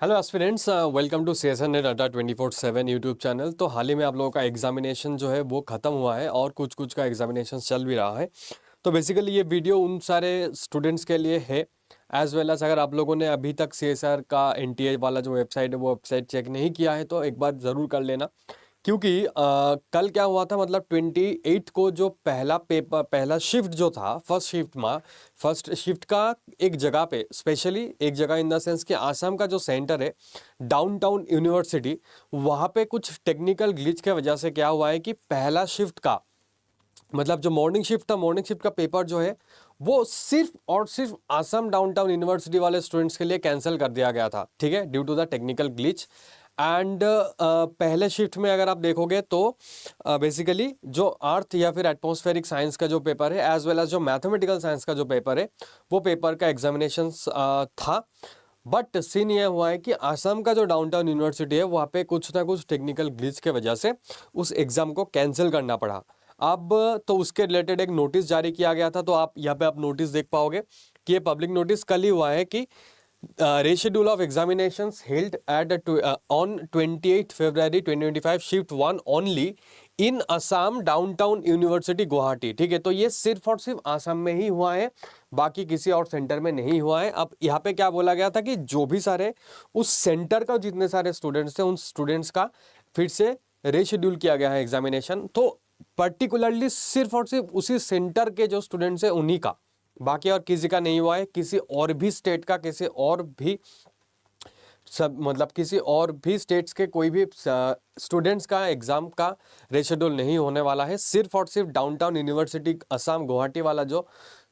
Hello aspirants, welcome to CSR net Adda 24/7 YouTube channel. तो हाल ही में आप लोगों का एग्जामिनेशन जो है वो ख़त्म हुआ है और कुछ कुछ का एग्जामिनेशन चल भी रहा है। तो बेसिकली ये वीडियो उन सारे स्टूडेंट्स के लिए है, एज वेल एज अगर आप लोगों ने अभी तक CSR का NTA वाला जो वेबसाइट है वो वेबसाइट चेक नहीं किया है तो एक बार ज़रूर कर लेना। क्योंकि कल क्या हुआ था, मतलब 28 को जो पहला पेपर, पहला शिफ्ट जो था, फर्स्ट शिफ्ट का एक जगह पे, स्पेशली एक जगह इन द सेंस कि आसाम का जो सेंटर है डाउनटाउन यूनिवर्सिटी, वहाँ पे कुछ टेक्निकल ग्लिच के वजह से क्या हुआ है कि पहला शिफ्ट का, मतलब जो मॉर्निंग शिफ्ट था, मॉर्निंग शिफ्ट का पेपर जो है वो सिर्फ और सिर्फ आसाम डाउनटाउन यूनिवर्सिटी वाले स्टूडेंट्स के लिए कैंसिल कर दिया गया था, ठीक है, due to the technical glitch. And पहले शिफ्ट में अगर आप देखोगे तो बेसिकली जो अर्थ या फिर एटमॉस्फेरिक साइंस का जो पेपर है, एज वेल एज जो मैथमेटिकल साइंस का जो पेपर है, वो पेपर का एग्जामिनेशन था। बट सीन ये हुआ है कि आसाम का जो डाउनटाउन यूनिवर्सिटी है वहाँ पे कुछ ना कुछ टेक्निकल ग्लिच के वजह से उस एग्ज़ाम को कैंसिल करना पड़ा। अब तो उसके रिलेटेड एक नोटिस जारी किया गया था, तो आप यहाँ पे आप नोटिस देख पाओगे कि ये पब्लिक नोटिस कल ही हुआ है कि reschedule of examinations held at on 28 February 2025 shift 1 only in Assam downtown university Guwahati. ठीक है, तो ये सिर्फ और सिर्फ आसाम में ही हुआ है, बाकी किसी और सेंटर में नहीं हुआ है। अब यहाँ पे क्या बोला गया था कि जो भी सारे उस सेंटर का जितने सारे स्टूडेंट्स थे उन स्टूडेंट्स का फिर से रेशेड्यूल किया गया है एग्जामिनेशन। तो पर्टिकुलरली सिर्फ और सिर्फ उसी सेंटर के जो स्टूडेंट्स हैं उन्हीं का, बाकी और किसी का नहीं हुआ है। किसी और भी स्टेट का, किसी और भी सब, मतलब किसी और भी स्टेट्स के कोई भी स्टूडेंट्स का एग्जाम का रेशेड्यूल नहीं होने वाला है। सिर्फ और सिर्फ डाउनटाउन यूनिवर्सिटी असम गुवाहाटी वाला जो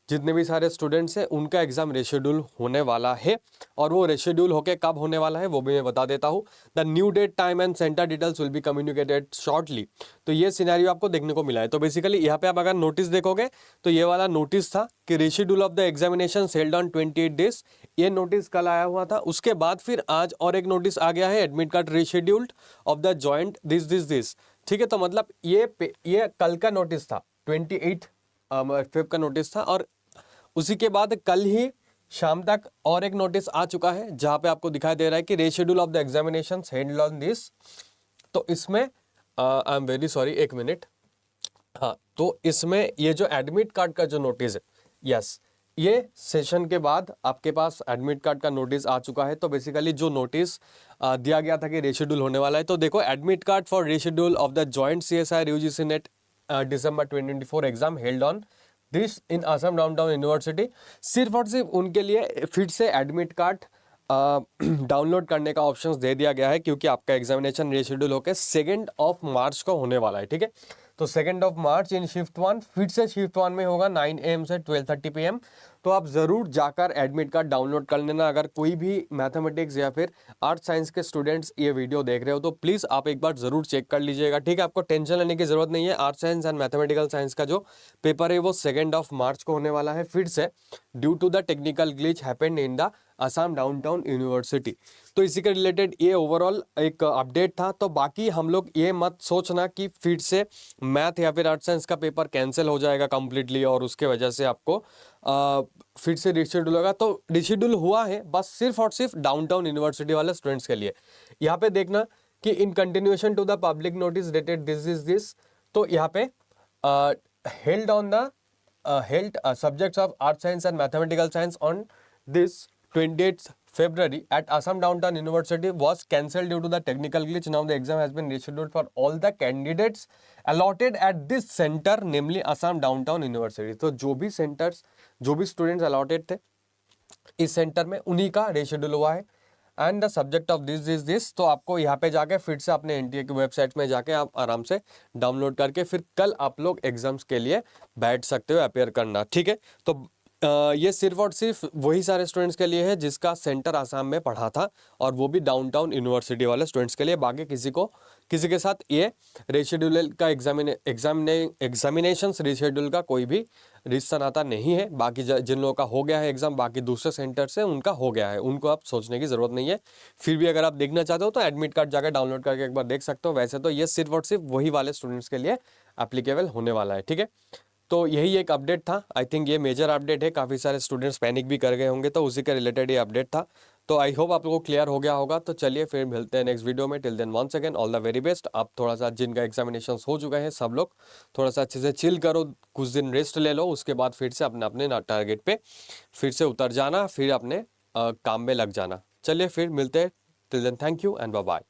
जितने भी सारे स्टूडेंट्स हैं उनका एग्जाम रेशेड्यूल होने वाला है। और वो रेशेड्यूल होके कब होने वाला है वो भी मैं बता देता हूँ। The new date, time and centre details will be communicated shortly. तो ये सिनेरियो आपको देखने को मिला है। तो बेसिकली यहाँ पे आप अगर नोटिस देखोगे तो ये वाला नोटिस था कि reschedule of the examination held on 28 days. ये नोटिस कल आया हुआ था। उसके बाद फिर आज और एक नोटिस आ गया है, admit card rescheduled of the joint this. ठीक है, तो मतलब ये कल का नोटिस था, 28 फेब का नोटिस था। और उसी के बाद कल ही शाम तक और एक नोटिस आ चुका है जहां पे आपको दिखाई दे रहा है कि reschedule of the examination held on this. तो इसमें आई एम वेरी सॉरी, एक मिनट। हाँ, तो इसमें ये जो एडमिट कार्ड का जो नोटिस है, यस, ये सेशन के बाद आपके पास एडमिट कार्ड का नोटिस आ चुका है। तो बेसिकली जो नोटिस दिया गया था कि रेशेड्यूल होने वाला है, तो देखो, admit card for reschedule of the joint CSIR UGC net December 2024 exam held on this in Assam downtown University. सिर्फ और सिर्फ उनके लिए फिर से एडमिट कार्ड डाउनलोड करने का ऑप्शन दे दिया गया है, क्योंकि आपका एग्जामिनेशन रेशेड्यूल होकर 2 मार्च को होने वाला है। ठीक है, तो 2 मार्च इन शिफ्ट 1, फिर से शिफ्ट 1 में होगा 9 AM से 12:30 PM। तो आप ज़रूर जाकर एडमिट कार्ड डाउनलोड कर लेना। अगर कोई भी मैथमेटिक्स या फिर आर्ट साइंस के स्टूडेंट्स ये वीडियो देख रहे हो तो प्लीज़ आप एक बार ज़रूर चेक कर लीजिएगा। ठीक है, आपको टेंशन लेने की ज़रूरत नहीं है। Art science and mathematical science का जो पेपर है वो 2 मार्च को होने वाला है, फिर से due to the technical glitch happened in the Assam downtown university. तो इसी के रिलेटेड ये ओवरऑल एक अपडेट था। तो बाकी हम लोग ये मत सोचना कि फिर से मैथ या फिर आर्ट साइंस का पेपर कैंसिल हो जाएगा कंप्लीटली और उसके वजह से आपको फिर से रिशेड्यूल होगा। तो रिशेड्यूल हुआ है बस सिर्फ और सिर्फ डाउनटाउन यूनिवर्सिटी वाले स्टूडेंट्स के लिए। यहाँ पे देखना कि in continuation to the public notice dated this. तो यहाँ पे held on the held subjects of art science and mathematical science on this 28th February at Assam Downtown University was cancelled due to the technical glitch. Now the exam has been rescheduled for all the candidates allotted at this center, namely Assam Downtown University. तो जो भी centres, जो भी students allotted थे इस centre में, उन्हीं का रेशेड्यूल हुआ है। And the subject of this. तो आपको यहाँ पे जाके फिर से अपने NTA की वेबसाइट में जाके आप आराम से डाउनलोड करके फिर कल आप लोग एग्जाम्स के लिए बैठ सकते हो, अपेयर करना। ठीक है, तो ये सिर्फ और सिर्फ वही सारे स्टूडेंट्स के लिए है जिसका सेंटर आसाम में पढ़ा था, और वो भी डाउनटाउन यूनिवर्सिटी वाले स्टूडेंट्स के लिए। बाकी किसी के साथ ये रेशेड्यूल का एग्जामिनेशन रेशेड्यूल का कोई भी रिश्ता नाता नहीं है। बाकी जिन लोगों का हो गया है एग्जाम बाकी दूसरे सेंटर से, उनका हो गया है, उनको आप सोचने की ज़रूरत नहीं है। फिर भी अगर आप देखना चाहते हो तो एडमिट कार्ड जाकर डाउनलोड करके एक बार देख सकते हो। वैसे तो ये सिर्फ और सिर्फ वही वाले स्टूडेंट्स के लिए एप्लीकेबल होने वाला है। ठीक है, तो यही एक अपडेट था। आई थिंक ये मेजर अपडेट है, काफ़ी सारे स्टूडेंट्स पैनिक भी कर गए होंगे, तो उसी के रिलेटेड ये अपडेट था। तो आई होप आप लोगों को क्लियर हो गया होगा। तो चलिए फिर मिलते हैं नेक्स्ट वीडियो में। Till then once again all the very best. आप थोड़ा सा जिनका एग्जामिनेशन हो चुके हैं सब लोग थोड़ा सा अच्छे से चिल करो, कुछ दिन रेस्ट ले लो, उसके बाद फिर से अपने अपने टारगेट पे फिर से उतर जाना, फिर अपने काम में लग जाना। चलिए फिर मिलते हैं। Till then thank you and bye bye.